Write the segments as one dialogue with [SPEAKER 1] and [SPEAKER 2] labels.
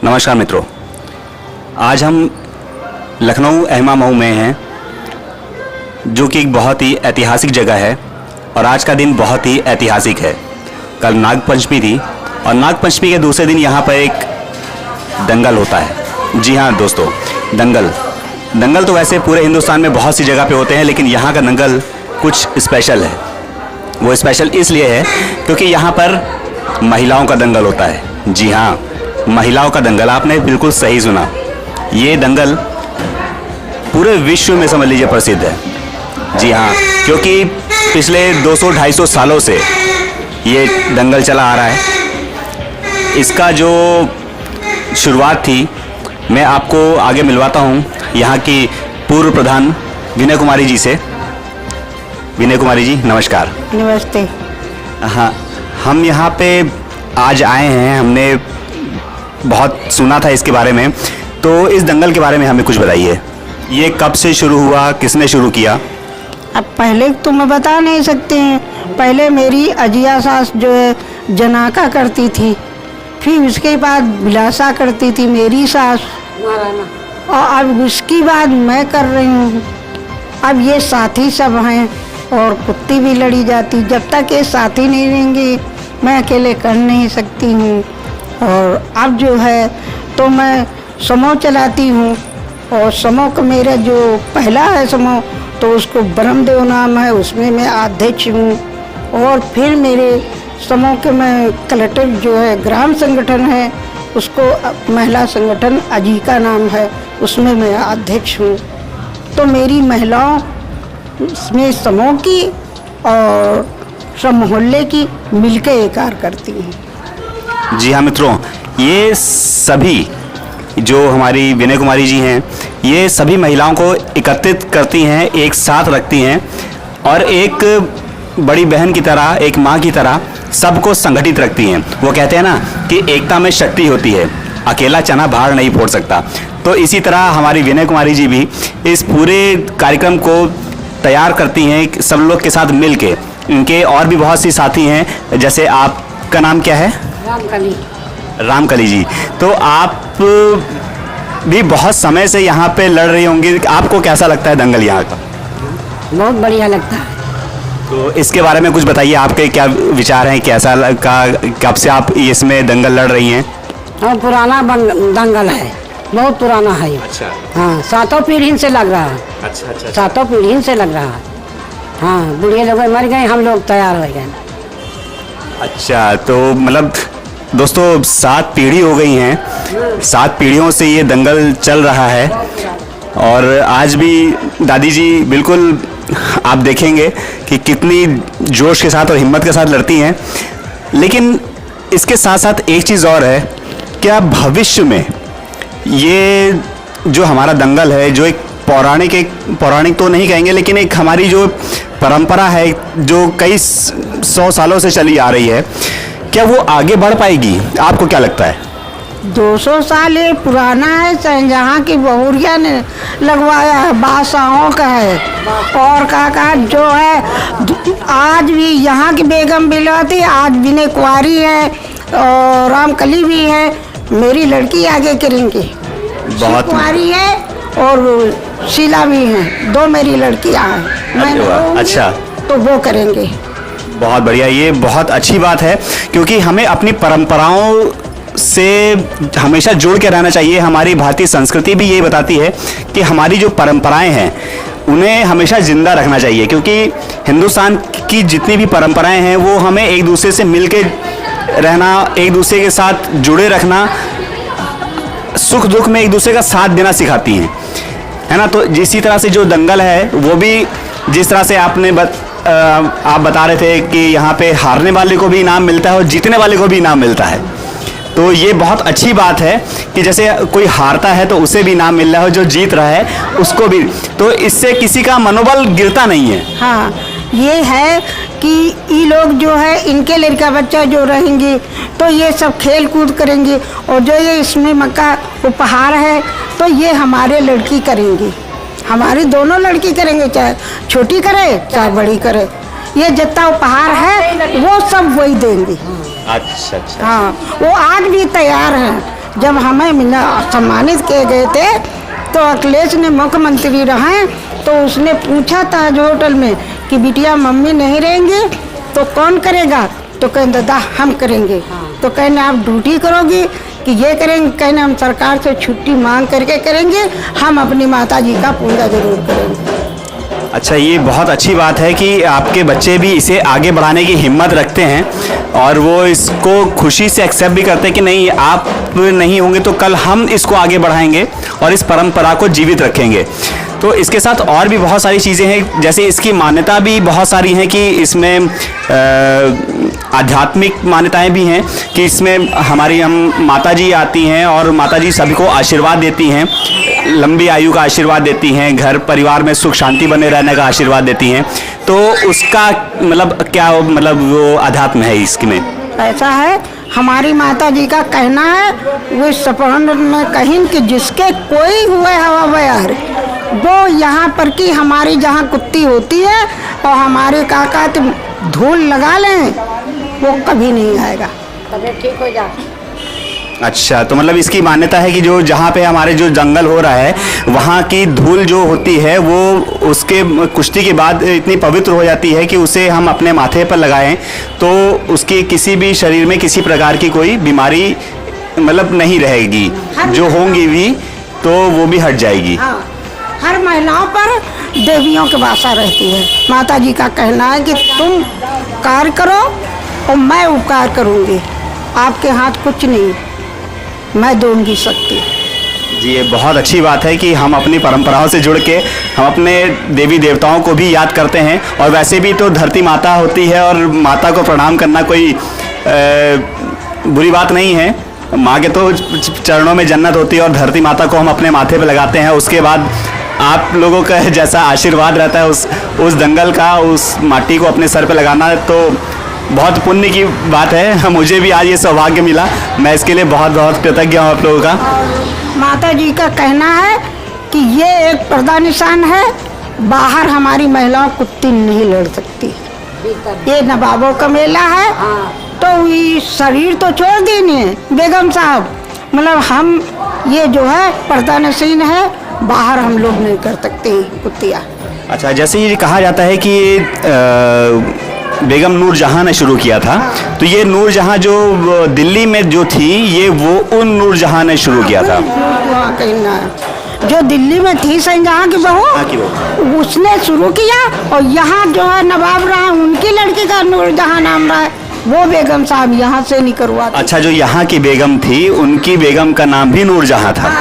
[SPEAKER 1] नमस्कार मित्रों, आज हम लखनऊ एहमा मऊ में हैं, जो कि एक बहुत ही ऐतिहासिक जगह है और आज का दिन बहुत ही ऐतिहासिक है। कल नागपंचमी थी और नागपंचमी के दूसरे दिन यहाँ पर एक दंगल होता है। जी हाँ दोस्तों, दंगल तो वैसे पूरे हिंदुस्तान में बहुत सी जगह पे होते हैं, लेकिन यहाँ का दंगल कुछ स्पेशल है। वो स्पेशल इसलिए है क्योंकि यहाँ पर महिलाओं का दंगल होता है। जी हाँ, महिलाओं का दंगल, आपने बिल्कुल सही सुना। ये दंगल पूरे विश्व में समझ लीजिए प्रसिद्ध है। जी हाँ, क्योंकि पिछले 200-250 सालों से ये दंगल चला आ रहा है। इसका जो शुरुआत थी, मैं आपको आगे मिलवाता हूँ यहाँ की पूर्व प्रधान विनय कुमारी जी से। विनय कुमारी जी नमस्कार।
[SPEAKER 2] नमस्ते।
[SPEAKER 1] हाँ, हम यहाँ पे आज आए हैं, हमने बहुत सुना था इसके बारे में, तो इस दंगल के बारे में हमें कुछ बताइए। ये कब से शुरू हुआ, किसने शुरू किया?
[SPEAKER 2] अब पहले तो मैं बता नहीं सकते हैं। पहले मेरी अजिया सास जो है जनाका करती थी, फिर उसके बाद बिलासा करती थी मेरी सास, और अब उसकी बाद मैं कर रही हूँ। अब ये साथी सब हैं और कुत्ती भी लड़ी जाती। जब तक ये साथी नहीं रहेंगे मैं अकेले कर नहीं सकती हूँ। और अब जो है तो मैं समूह चलाती हूँ, और समूह का मेरा जो पहला है समूह, तो उसको ब्रह्मदेव नाम है, उसमें मैं अध्यक्ष हूँ। और फिर मेरे समूह के मैं कलेक्टर जो है ग्राम संगठन है, उसको महिला संगठन अजीका नाम है, उसमें मैं अध्यक्ष हूँ। तो मेरी महिलाओं में समूह की और सब मोहल्ले की मिलकर एक कार्य करती हैं।
[SPEAKER 1] जी हाँ मित्रों, ये सभी जो हमारी विनय कुमारी जी हैं, ये सभी महिलाओं को एकत्रित करती हैं, एक साथ रखती हैं और एक बड़ी बहन की तरह, एक माँ की तरह सबको संगठित रखती हैं। वो कहते हैं ना कि एकता में शक्ति होती है, अकेला चना भार नहीं फोड़ सकता। तो इसी तरह हमारी विनय कुमारी जी भी इस पूरे कार्यक्रम को तैयार करती हैं सब लोग के साथ मिल के। इनके और भी बहुत सी साथी हैं, जैसे आपका नाम क्या है? रामकली जी। तो आप भी बहुत समय से यहाँ पे लड़ रही होंगी, आपको कैसा लगता है दंगल यहाँ का?
[SPEAKER 2] बहुत बढ़िया लगता है।
[SPEAKER 1] तो इसके बारे में कुछ बताइए, आपके क्या विचार हैं, कैसा कब से आप इसमें दंगल लड़ रही हैं?
[SPEAKER 2] हाँ, पुराना दंगल है, बहुत पुराना है।
[SPEAKER 1] अच्छा।
[SPEAKER 2] हाँ, 7 पीढ़ी से लग रहा है।
[SPEAKER 1] अच्छा।
[SPEAKER 2] 7 पीढ़ी से लग रहा है। हाँ, बुढ़िया लोग मर गए, हम लोग तैयार हो गए।
[SPEAKER 1] अच्छा, तो मतलब दोस्तों 7 पीढ़ी हो गई हैं, 7 पीढ़ियों से ये दंगल चल रहा है। और आज भी दादी जी बिल्कुल आप देखेंगे कि कितनी जोश के साथ और हिम्मत के साथ लड़ती हैं। लेकिन इसके साथ साथ एक चीज़ और है, क्या भविष्य में ये जो हमारा दंगल है, जो एक पौराणिक तो नहीं कहेंगे, लेकिन एक हमारी जो परंपरा है जो कई 100 सालों से चली आ रही है, क्या वो आगे बढ़ पाएगी? आपको क्या लगता है?
[SPEAKER 2] 200 साल ये पुराना है। शाहजहाँ की बहुरिया ने लगवाया है, बादशाहों का है। और का जो है आज भी यहाँ की बेगम बिलवती, आज विनय कुमारी है और रामकली भी है। मेरी लड़की आगे करेंगी,
[SPEAKER 1] बहुत
[SPEAKER 2] कुमारी है और शीला भी है, 2 मेरी लड़कियाँ हैं।
[SPEAKER 1] अच्छा,
[SPEAKER 2] तो वो करेंगे।
[SPEAKER 1] बहुत बढ़िया, ये बहुत अच्छी बात है, क्योंकि हमें अपनी परंपराओं से हमेशा जुड़ के रहना चाहिए। हमारी भारतीय संस्कृति भी यही बताती है कि हमारी जो परंपराएं हैं उन्हें हमेशा जिंदा रखना चाहिए, क्योंकि हिंदुस्तान की जितनी भी परंपराएं हैं वो हमें एक दूसरे से मिल के रहना, एक दूसरे के साथ जुड़े रखना, सुख दुख में एक दूसरे का साथ देना सिखाती हैं, है ना। तो इसी तरह से जो दंगल है वो भी जिस तरह से आप बता रहे थे कि यहाँ पे हारने वाले को भी इनाम मिलता है और जीतने वाले को भी इनाम मिलता है, तो ये बहुत अच्छी बात है कि जैसे कोई हारता है तो उसे भी इनाम मिल रहा है, जो जीत रहा है उसको भी। तो इससे किसी का मनोबल गिरता नहीं है।
[SPEAKER 2] हाँ, ये है कि ये लोग जो है इनके लड़का बच्चा जो रहेंगे तो ये सब खेल कूद करेंगे, और जो ये इसमें मक्का उपहार है तो ये हमारे लड़की करेंगे, हमारी दोनों लड़की करेंगे, चाहे छोटी करे चाहे बड़ी करे। ये जितना उपहार है वो सब वही देंगे।
[SPEAKER 1] अच्छा।
[SPEAKER 2] हाँ, वो आज भी तैयार हैं। जब हमें मिला सम्मानित किए गए थे तो अखिलेश ने मुख्यमंत्री रहे तो उसने पूछा ताज होटल में कि बिटिया मम्मी नहीं रहेंगी तो कौन करेगा, तो कहें दादा हम करेंगे। तो कहने आप ड्यूटी करोगी कि ये करेंगे, कहने हम सरकार से छुट्टी मांग करके करेंगे, हम अपनी माता जी का पूजा जरूर करेंगे।
[SPEAKER 1] अच्छा, ये बहुत अच्छी बात है कि आपके बच्चे भी इसे आगे बढ़ाने की हिम्मत रखते हैं और वो इसको खुशी से एक्सेप्ट भी करते हैं कि नहीं, आप नहीं होंगे तो कल हम इसको आगे बढ़ाएंगे और इस परंपरा को जीवित रखेंगे। तो इसके साथ और भी बहुत सारी चीज़ें हैं, जैसे इसकी मान्यता भी बहुत सारी हैं कि इसमें आध्यात्मिक मान्यताएं भी हैं कि इसमें हमारी हम माता जी आती हैं और माता जी सभी को आशीर्वाद देती हैं, लंबी आयु का आशीर्वाद देती हैं, घर परिवार में सुख शांति बने रहने का आशीर्वाद देती हैं। तो उसका मतलब क्या मतलब वो अध्यात्म है इसमें?
[SPEAKER 2] ऐसा है, हमारी माता जी का कहना है वो सपन में कहीं कि जिसके कोई हुए हवा बयार वो यहाँ पर की हमारी जहाँ कुत्ती होती है और हमारे काका तो धूल लगा लें वो कभी नहीं आएगा, तबीयत ठीक हो जा।
[SPEAKER 1] अच्छा, तो मतलब इसकी मान्यता है कि जो जहाँ पे हमारे जो जंगल हो रहा है वहाँ की धूल जो होती है वो उसके कुश्ती के बाद इतनी पवित्र हो जाती है कि उसे हम अपने माथे पर लगाएं तो उसकी किसी भी शरीर में किसी प्रकार की कोई बीमारी मतलब नहीं रहेगी, जो होंगी भी तो वो भी हट जाएगी।
[SPEAKER 2] हाँ, हर महिलाओं पर देवियों की वासा रहती है। माता जी का कहना है कि तुम कार्य करो और मैं उपकार करूँगी, आपके हाथ कुछ नहीं, मैं दूंगी शक्ति।
[SPEAKER 1] जी, ये बहुत अच्छी बात है कि हम अपनी परंपराओं से जुड़ के हम अपने देवी देवताओं को भी याद करते हैं। और वैसे भी तो धरती माता होती है और माता को प्रणाम करना कोई बुरी बात नहीं है, माँ के तो चरणों में जन्नत होती है और धरती माता को हम अपने माथे पे लगाते हैं। उसके बाद आप लोगों का जैसा आशीर्वाद रहता है उस जंगल का, उस माटी को अपने सर पे लगाना तो बहुत पुण्य की बात है। मुझे भी आज ये सौभाग्य मिला, मैं इसके लिए बहुत बहुत कृतज्ञ हूँ आप लोगों का।
[SPEAKER 2] माता जी का कहना है कि ये एक पर्दा निशान है, बाहर हमारी महिलाओं कुत्ती नहीं लड़ सकती, ये नवाबों का मेला है। तो ये शरीर तो छोड़ देने बेगम साहब, मतलब हम ये जो है पर्दा नशीन है, बाहर हम लोग नहीं कर सकते कुत्तियाँ।
[SPEAKER 1] अच्छा, जैसे ये कहा जाता है कि बेगम नूरजहां ने शुरू किया था, तो ये नूरजहां जो दिल्ली में जो थी ये वो उन नूरजहां ने शुरू किया था।
[SPEAKER 2] जो दिल्ली में थी शाहजहां की बहू, उसने शुरू किया और यहाँ जो है नवाब रहा उनकी लड़की का नूरजहां नाम रहा है, वो बेगम साहब यहाँ से नहीं करवाते।
[SPEAKER 1] अच्छा, जो यहाँ की बेगम थी उनकी बेगम का नाम भी नूरजहां था।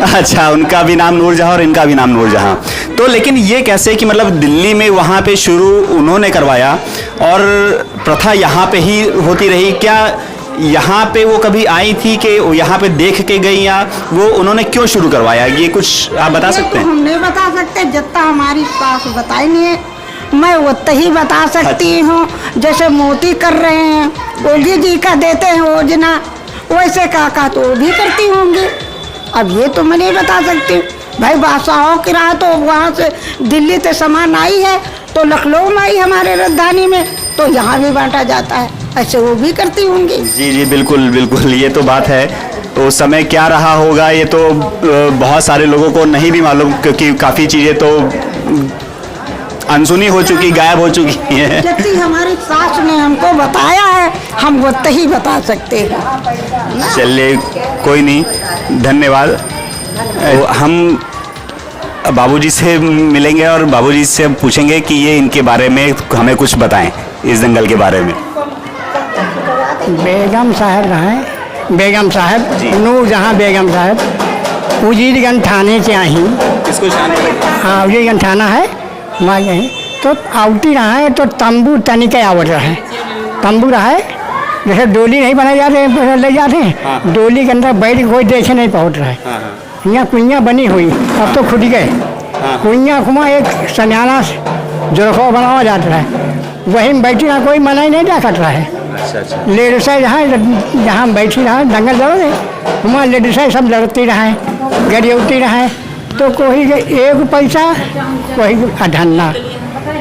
[SPEAKER 1] अच्छा, उनका भी नाम नूरजहां और इनका भी नाम नूरजहां। तो लेकिन ये कैसे कि मतलब दिल्ली में वहाँ पे शुरू उन्होंने करवाया और प्रथा यहाँ पे ही होती रही, क्या यहाँ पे वो कभी आई थी कि यहाँ पे देख के गई या वो उन्होंने क्यों शुरू करवाया, ये कुछ आप बता सकते हैं?
[SPEAKER 2] हम नहीं बता सकते, जितना हमारी सास बताई नहीं है मैं उतना ही बता सकती हूँ। जैसे मोती कर रहे हैं, ओगी जी का देते हैं योजना, वैसे काका तो वो भी करती होंगी। अब ये तो मैं नहीं बता सकती भाई, बादशाहों की राह तो वहाँ से दिल्ली से सामान आई है तो लखनऊ में आई हमारे राजधानी में, तो यहाँ भी बांटा जाता है, ऐसे वो भी करती होंगी।
[SPEAKER 1] जी जी, बिल्कुल बिल्कुल, ये तो बात है। उस समय क्या रहा होगा ये तो बहुत सारे लोगों को नहीं भी मालूम, क्योंकि काफ़ी चीज़ें तो अनसुनी हो चुकी, गायब हो चुकी है।
[SPEAKER 2] जितनी हमारी सास ने हमको बताया है हम वो ही बता सकते हैं।
[SPEAKER 1] चलिए, कोई नहीं, धन्यवाद। हम बाबूजी से मिलेंगे और बाबूजी से पूछेंगे कि ये इनके बारे में हमें कुछ बताएं, इस जंगल के बारे में।
[SPEAKER 3] बेगम साहब हैं, बेगम साहब नूरजहां बेगम साहब उजीरगंज थाने से आई।
[SPEAKER 1] किसको
[SPEAKER 3] हाँ, उजीरगंज थाना है, वहाँ गए तो आउटी रहा है तो तंबू तनिके आवट रहा है, तंबू रहा है, जैसे डोली नहीं बनाए जाते ले जाते हैं, डोली के अंदर बैठ कोई देखे नहीं पहुँच रहा है। यहाँ कुइयाँ बनी हुई, अब तो खुद गए कुइयाँ खुमा, एक सन्याना जुरखो बनावा जाता है, वहीं में बैठी रहा, कोई मना ही नहीं जा सकता है। लेडीसें जहाँ बैठी रहा दंगल लड़े वहाँ लेडीसें सब लड़ती रहे, गरियौती रहे, तो कोई एक पैसा कोई अधन्ना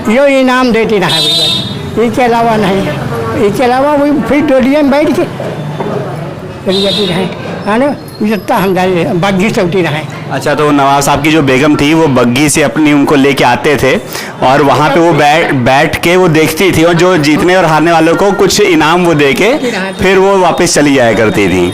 [SPEAKER 3] यो इनाम देती रहा भैया, इसके अलावा नहीं, इसके अलावा वही फिर डोलिया में बैठ के चली जाती रहे। है ना, जितना हम जाने बग्घी से उठी रहे।
[SPEAKER 1] अच्छा, तो नवाब साहब की जो बेगम थी वो बग्घी से अपनी उनको लेके आते थे और वहाँ पे वो बैठ के वो देखती थी और जो जीतने और हारने वालों को कुछ इनाम वो दे के फिर वो वापस चली जाया करती थी।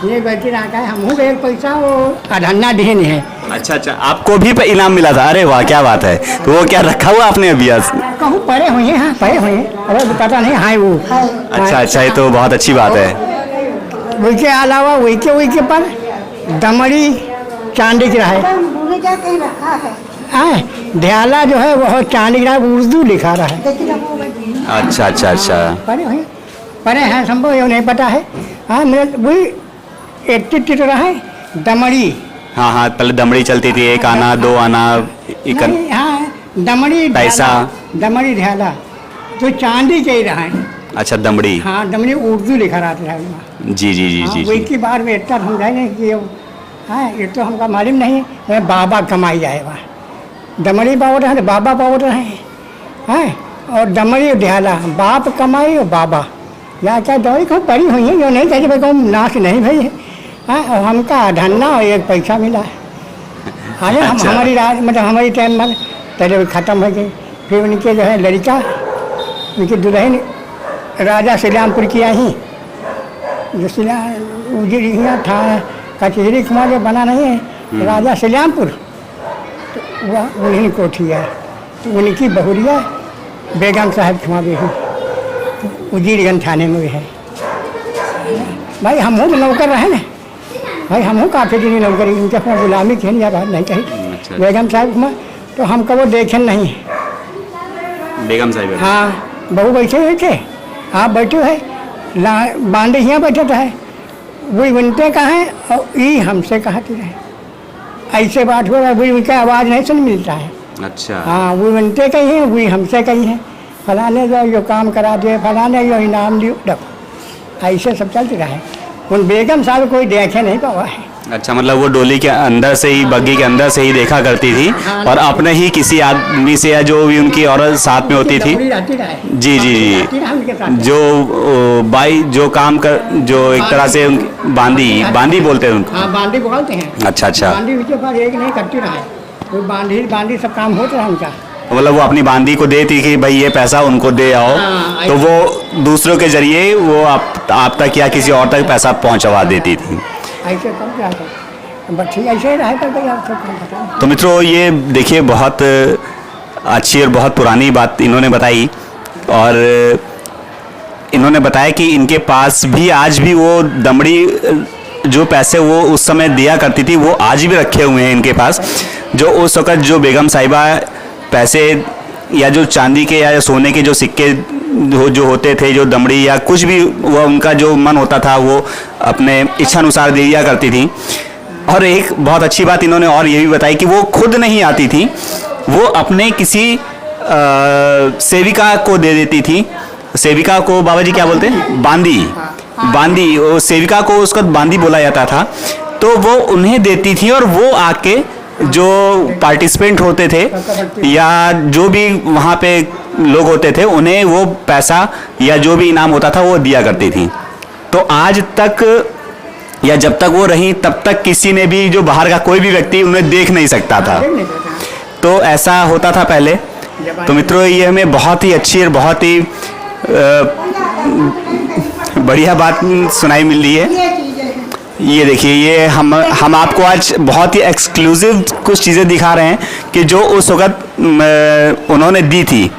[SPEAKER 3] ये बैठी रहा है, हम एक पैसा वो अधन्ना दिए नहीं है।
[SPEAKER 1] अच्छा अच्छा, आपको भी इनाम मिला था? अरे वाह, क्या बात है। तो वो क्या रखा हुआ आपने अभी आज?
[SPEAKER 3] कहूँ पड़े हुए हैं, हाँ पड़े हुए हैं, अरे पता नहीं। हाँ वो
[SPEAKER 1] अच्छा अच्छा, ये तो बहुत अच्छी बात है।
[SPEAKER 3] वही के अलावा वही के पर दमड़ी चांदी की रहा है। ध्याला जो है वह चांदी का उर्दू लिखा रहा है।
[SPEAKER 1] अच्छा अच्छा अच्छा,
[SPEAKER 3] पढ़े हैं, संभव ये नहीं पता है। हाँ मेरे वही एक चित्र रहा है दमड़ी।
[SPEAKER 1] हाँ हाँ, पहले दमड़ी चलती थी, 1 आना 2 आना
[SPEAKER 3] हाँ दमड़ी
[SPEAKER 1] पैसा,
[SPEAKER 3] दमड़ी ध्याला तो चांदी के ही रहा है।
[SPEAKER 1] अच्छा, दमड़ी।
[SPEAKER 3] हाँ दमड़ी उर्दू लिखा रहा था।
[SPEAKER 1] जी जी जी जी,
[SPEAKER 3] वही की बार में इतना समझाए कि हाँ ये तो हमका मालूम नहीं है। बाबा कमाई जाए वहाँ दमड़ी पावट है, बाबा पावट है। हाँ और दमड़ी ध्याला बाप कमाई और बाबा या क्या दवाई खूब पड़ी हुई है, जो नहीं कहते भाई कहूँ नाश नहीं भाई है। हाँ और हमका धन्ना और 1 पैसा मिला है। हाँ हम
[SPEAKER 1] अच्छा।
[SPEAKER 3] हमारी राज मतलब हमारी टाइम में पहले खत्म हो गई। फिर उनके जो है लड़का उनकी दुल्हन राजा श्रीरामपुर की आई, जो श्रीराम था कचहरी कुमार जो बना नहीं है राजा श्रीरामपुर, तो वह उन्हीं कोठी है। तो उनकी बहुरिया बेगम साहब खुमा भी है, तो उजीरगंज थाने में भी है। भाई हम तो नौकर रहे ना भाई, हम काफ़ी दिन नौकरी उनके अपना गुलामी खेल या बात नहीं कही। बेगम साहब खुमा तो हमको वो देखे नहीं।
[SPEAKER 1] बेगम साहब?
[SPEAKER 3] हाँ बहू बैठे हुए थे, आप बैठे है बांधे यहाँ बैठे है, वही बनते कहाँ है और ये हमसे कहती रहे। ऐसे बात हो रहा है, वही उनका आवाज़ नहीं सुन मिलता है।
[SPEAKER 1] अच्छा।
[SPEAKER 3] हाँ वही बनते कही हैं, वही हमसे कही हैं फलाने जो काम करा दिए, फलाने जो इनाम दियो, देखो ऐसे सब चलते रहे। उन बेगम साहब कोई देखे नहीं पावा है।
[SPEAKER 1] अच्छा, मतलब वो डोली के अंदर से ही, बग्गी के अंदर से ही देखा करती थी और अपने ही किसी आदमी से या जो भी उनकी औरत साथ में होती थी। जी जी जी, जो बाई जो काम कर, जो एक तरह से बांदी बोलते हैं उनको।
[SPEAKER 3] हाँ बांदी बोलते हैं।
[SPEAKER 1] अच्छा अच्छा,
[SPEAKER 3] बांदी उनके पास एक नहीं करती रहा है, वो बांदी सब काम होता है उनका।
[SPEAKER 1] मतलब वो अपनी बांदी को देती कि भाई ये पैसा उनको दे आओ, तो वो दूसरों के जरिए वो आप तक या किसी और तक पैसा पहुंचवा देती थी।
[SPEAKER 3] ऐसे कम क्या था, बस ठीक ऐसे ही रहा करते।
[SPEAKER 1] तो मित्रों, ये देखिए बहुत अच्छी और बहुत पुरानी बात इन्होंने बताई और इन्होंने बताया कि इनके पास भी आज भी वो दमड़ी जो पैसे वो उस समय दिया करती थी वो आज भी रखे हुए हैं इनके पास। जो उस वक़्त जो बेगम साहिबा पैसे या जो चांदी के या सोने के जो सिक्के जो होते थे, जो दमड़ी या कुछ भी वो उनका जो मन होता था वो अपने इच्छा अनुसार दे दिया करती थी। और एक बहुत अच्छी बात इन्होंने और ये भी बताई कि वो खुद नहीं आती थी, वो अपने किसी सेविका को दे देती थी। सेविका को बाबा जी क्या बोलते हैं? बांदी। वो सेविका को उसका बांदी बोला जाता था। तो वो उन्हें देती थी और वो आके जो पार्टिसिपेंट होते थे या जो भी वहाँ पे लोग होते थे उन्हें वो पैसा या जो भी इनाम होता था वो दिया करती थी। तो आज तक या जब तक वो रही तब तक किसी ने भी, जो बाहर का कोई भी व्यक्ति उन्हें देख नहीं सकता था। तो ऐसा होता था पहले। तो मित्रों, ये हमें बहुत ही अच्छी और बहुत ही बढ़िया बात सुनाई मिल रही है। ये देखिए, ये हम आपको आज बहुत ही एक्सक्लूसिव कुछ चीज़ें दिखा रहे हैं कि जो उस वक्त उन्होंने दी थी।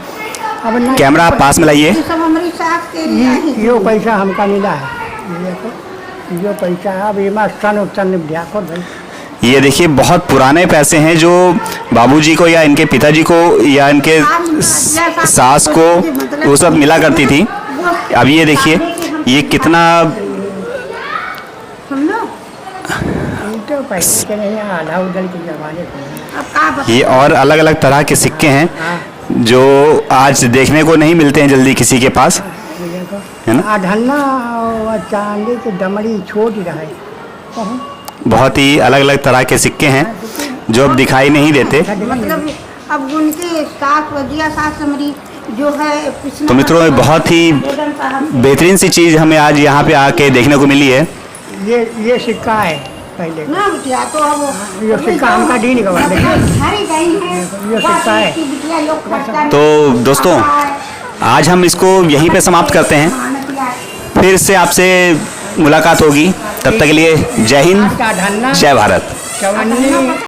[SPEAKER 1] कैमरा आप पास में लाइए।
[SPEAKER 3] यो पैसा हमका मिला है, जो पैसा है अभी भाई।
[SPEAKER 1] ये देखिए, बहुत पुराने पैसे हैं जो बाबूजी को या इनके पिताजी को या इनके सास को उस वक्त मिला करती थी। अब ये देखिए, ये कितना ये और अलग अलग तरह के सिक्के हैं जो आज देखने को नहीं मिलते हैं जल्दी किसी के पास, है ना?
[SPEAKER 3] धन्ना और चांदी की दमड़ी छोड़ रहा है।
[SPEAKER 1] बहुत ही अलग अलग तरह के सिक्के हैं जो अब दिखाई नहीं देते।
[SPEAKER 2] मतलब अब उनके सास जो है।
[SPEAKER 1] तो मित्रों, बहुत ही बेहतरीन सी चीज़ हमें आज यहाँ पे आके देखने को मिली है
[SPEAKER 3] ये सिक्का है पहले का।
[SPEAKER 2] ना बिटिया तो अब
[SPEAKER 3] ये सिक्का हमका दी नहीं खबर देखिए
[SPEAKER 2] हरी गई है
[SPEAKER 3] ये सिक्का है।
[SPEAKER 2] कि बिटिया लोग खर्चा
[SPEAKER 1] तो दोस्तों आज हम इसको यहीं पे समाप्त करते हैं, फिर से आपसे मुलाकात होगी, तब तक के लिए जय हिंद,
[SPEAKER 3] का धन्ना
[SPEAKER 1] जय भारत।
[SPEAKER 3] चवन्नी